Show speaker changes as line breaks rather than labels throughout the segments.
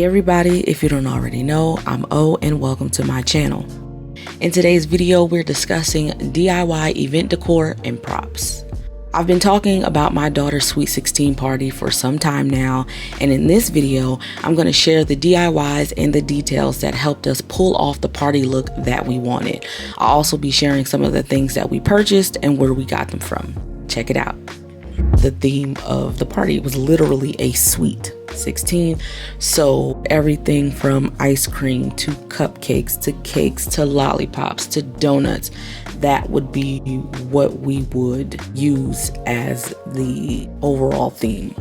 everybody, if you don't already know, I'm O and welcome to my channel. In today's video, we're discussing DIY event decor and props. I've been talking about my daughter's Sweet 16 party for some time now, and in this video, I'm going to share the DIYs and the details that helped us pull off the party look that we wanted. I'll also be sharing some of the things that we purchased and where we got them from. Check it out. The theme of the party was literally a Sweet 16, so everything from ice cream to cupcakes to cakes to lollipops to donuts, that would be what we would use as the overall theme.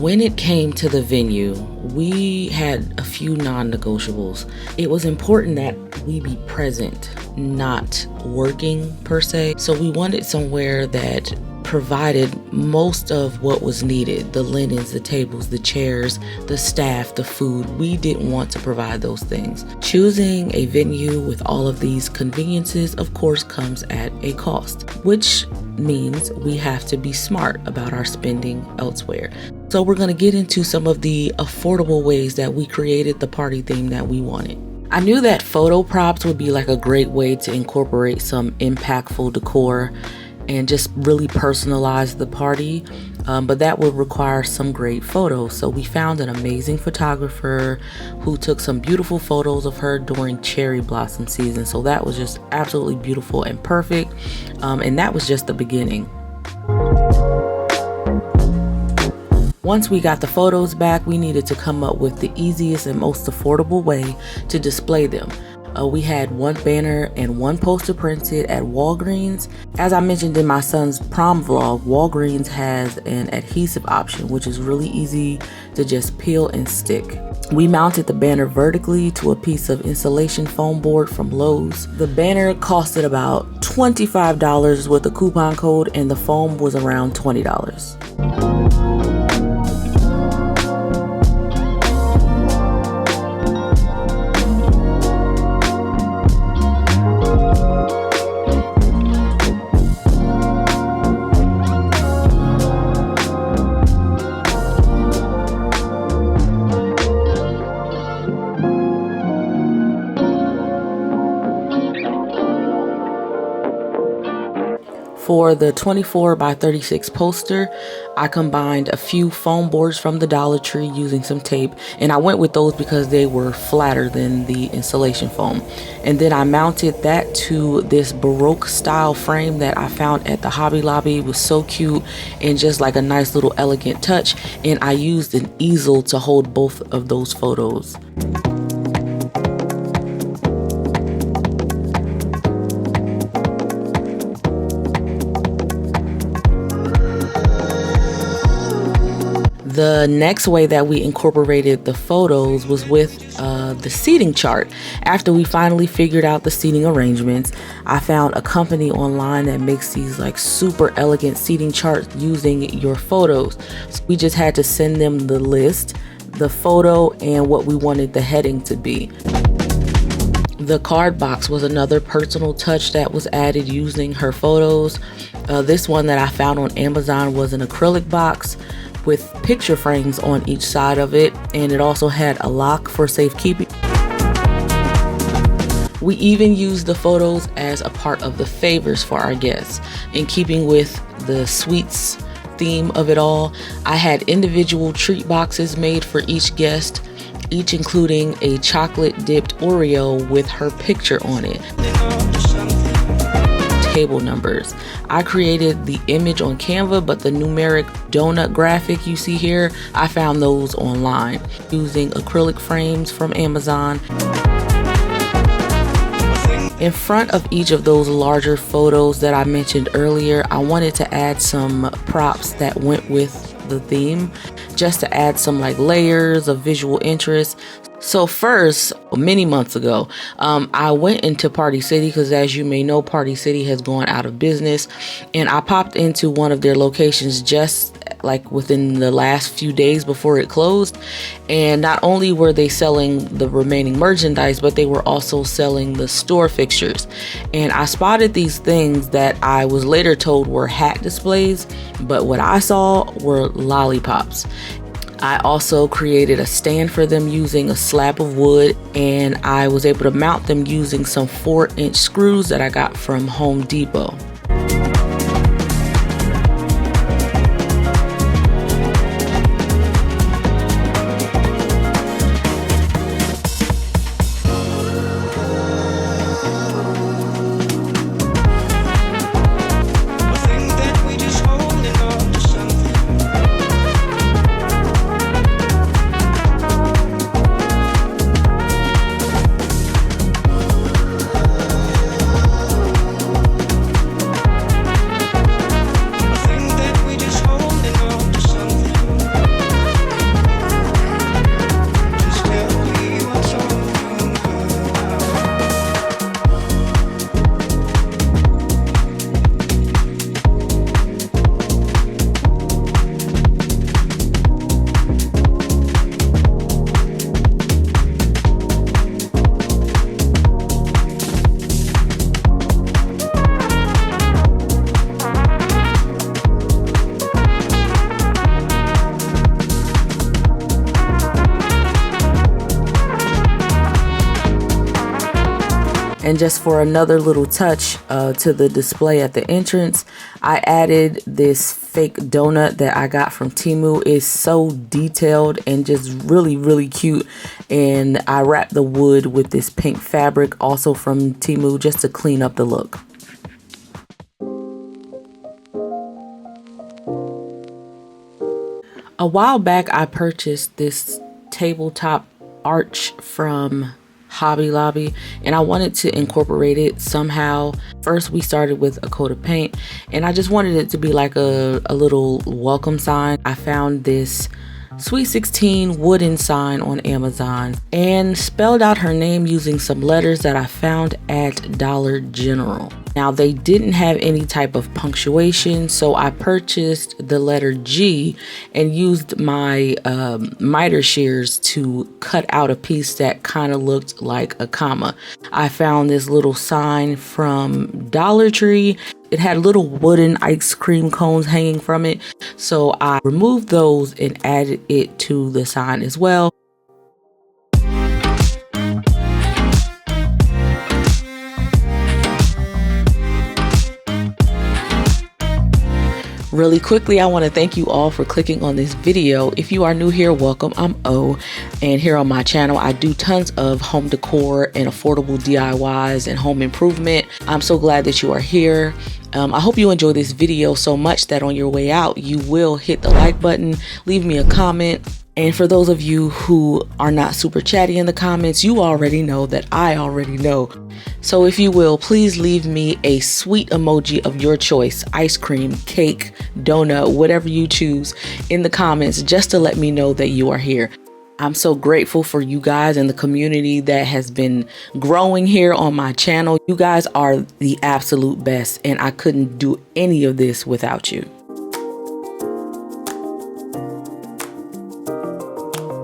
When it came to the venue, we had a few non-negotiables. It was important that we be present, not working per se, so we wanted somewhere that provided most of what was needed: the linens, the tables, the chairs, the staff, the food. We didn't want to provide those things. Choosing a venue with all of these conveniences, of course, comes at a cost, which means we have to be smart about our spending elsewhere. So we're going to get into some of the affordable ways that we created the party theme that we wanted. I knew that photo props would be like a great way to incorporate some impactful decor and just really personalize the party, but that would require some great photos. So we found an amazing photographer who took some beautiful photos of her during cherry blossom season. So that was just absolutely beautiful and perfect, and that was just the beginning. Once we got the photos back, we needed to come up with the easiest and most affordable way to display them. We had one banner and one poster printed at Walgreens. As I mentioned in my son's prom vlog, Walgreens has an adhesive option, which is really easy to just peel and stick. We mounted the banner vertically to a piece of insulation foam board from Lowe's. The banner costed about $25 with a coupon code, and the foam was around $20. For the 24 by 36 poster, I combined a few foam boards from the Dollar Tree using some tape, and I went with those because they were flatter than the insulation foam. And then I mounted that to this Baroque style frame that I found at the Hobby Lobby. It was so cute and just like a nice little elegant touch, and I used an easel to hold both of those photos. The next way that we incorporated the photos was with the seating chart. After we finally figured out the seating arrangements, I found a company online that makes these like super elegant seating charts using your photos. So we just had to send them the list, the photo, and what we wanted the heading to be. The card box was another personal touch that was added using her photos. This one that I found on Amazon was an acrylic box with picture frames on each side of it, and it also had a lock for safekeeping. We even used the photos as a part of the favors for our guests. In keeping with the sweets theme of it all, I had individual treat boxes made for each guest, each including a chocolate dipped Oreo with her picture on it. Table numbers. I created the image on Canva, but the numeric donut graphic you see here, I found those online using acrylic frames from Amazon. In front of each of those larger photos that I mentioned earlier, I wanted to add some props that went with the theme, just to add some like layers of visual interest. So first, many months ago, I went into Party City because, as you may know, Party City has gone out of business, and I popped into one of their locations just like within the last few days before it closed. And not only were they selling the remaining merchandise, but they were also selling the store fixtures. And I spotted these things that I was later told were hat displays, but what I saw were lollipops. I also created a stand for them using a slab of wood, and I was able to mount them using some 4-inch screws that I got from Home Depot. And just for another little touch to the display at the entrance, I added this fake donut that I got from Temu. It's so detailed and just really cute. And I wrapped the wood with this pink fabric, also from Temu, just to clean up the look. A while back, I purchased this tabletop arch from Hobby Lobby, and I wanted to incorporate it somehow. First, we started with a coat of paint, and I just wanted it to be like a little welcome sign. I found this Sweet 16 wooden sign on Amazon and spelled out her name using some letters that I found at Dollar General. Now, they didn't have any type of punctuation, so I purchased the letter G and used my miter shears to cut out a piece that kind of looked like a comma. I found this little sign from Dollar Tree. It had little wooden ice cream cones hanging from it, so I removed those and added it to the sign as well. Really quickly, I want to thank you all for clicking on this video. If you are new here, welcome. I'm O, and here on my channel, I do tons of home decor and affordable DIYs and home improvement. I'm so glad that you are here. I hope you enjoy this video so much that on your way out, you will hit the like button, leave me a comment. And for those of you who are not super chatty in the comments, you already know that I already know. So if you will, please leave me a sweet emoji of your choice, ice cream, cake, donut, whatever you choose, in the comments, just to let me know that you are here. I'm so grateful for you guys and the community that has been growing here on my channel. You guys are the absolute best, and I couldn't do any of this without you.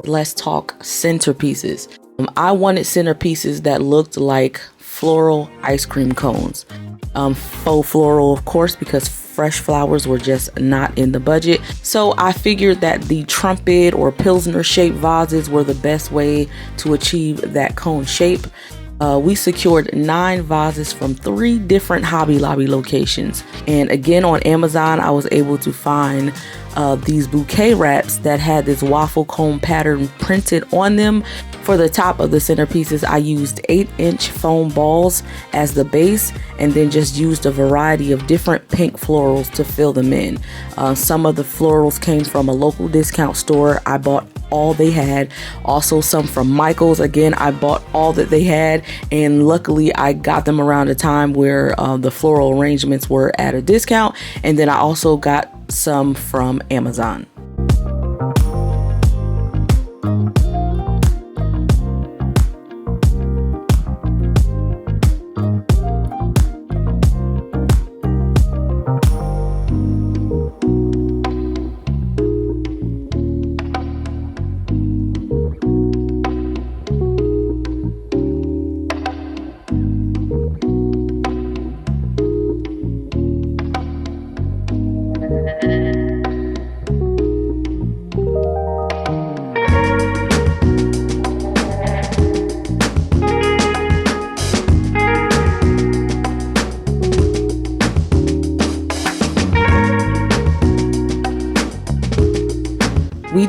Let's talk centerpieces. I wanted centerpieces that looked like floral ice cream cones. Faux floral, of course, because fresh flowers were just not in the budget. So I figured that the trumpet or Pilsner shaped vases were the best way to achieve that cone shape. We secured 9 vases from 3 different Hobby Lobby locations. And again, on Amazon, I was able to find these bouquet wraps that had this waffle cone pattern printed on them. For the top of the centerpieces, I used 8-inch foam balls as the base, and then just used a variety of different pink florals to fill them in. Some of the florals came from a local discount store. I bought all they had. Also some from Michael's. Again, I bought all that they had, and luckily I got them around a time where the floral arrangements were at a discount. And then I also got some from Amazon.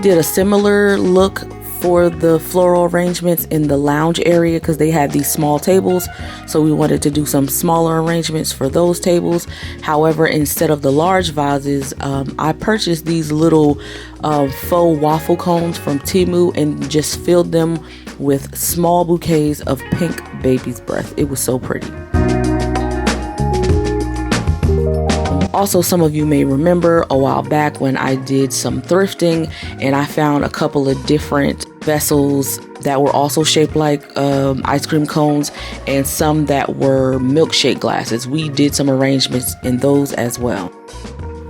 did a similar look for the floral arrangements in the lounge area because they had these small tables, so we wanted to do some smaller arrangements for those tables. However, instead of the large vases, I purchased these little faux waffle cones from Temu and just filled them with small bouquets of pink baby's breath. It was so pretty. Also, some of you may remember a while back when I did some thrifting and I found a couple of different vessels that were also shaped like ice cream cones and some that were milkshake glasses. We did some arrangements in those as well.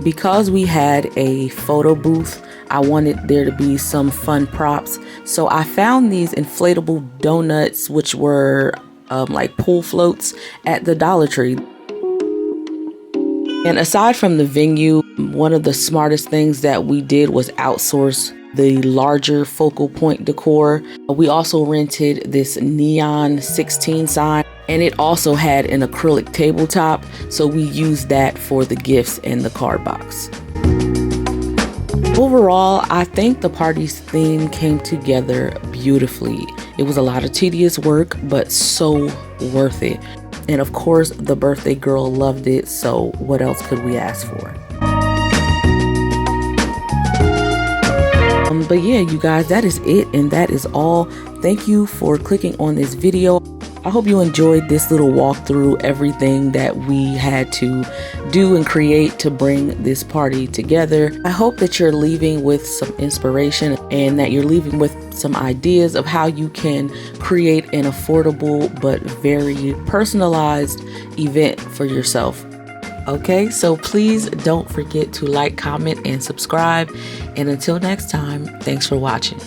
Because we had a photo booth, I wanted there to be some fun props. So I found these inflatable donuts, which were like pool floats at the Dollar Tree. And aside from the venue, one of the smartest things that we did was outsource the larger focal point decor. We also rented this neon 16 sign, and it also had an acrylic tabletop, so we used that for the gifts and the card box. Overall, I think the party's theme came together beautifully. It was a lot of tedious work, but so worth it. And of course, the birthday girl loved it, so what else could we ask for? But yeah, you guys, that is it, and that is all. Thank you for clicking on this video. I hope you enjoyed this little walkthrough, everything that we had to do and create to bring this party together. I hope that you're leaving with some inspiration and that you're leaving with some ideas of how you can create an affordable but very personalized event for yourself. Okay, so please don't forget to like, comment, and subscribe. And until next time, thanks for watching.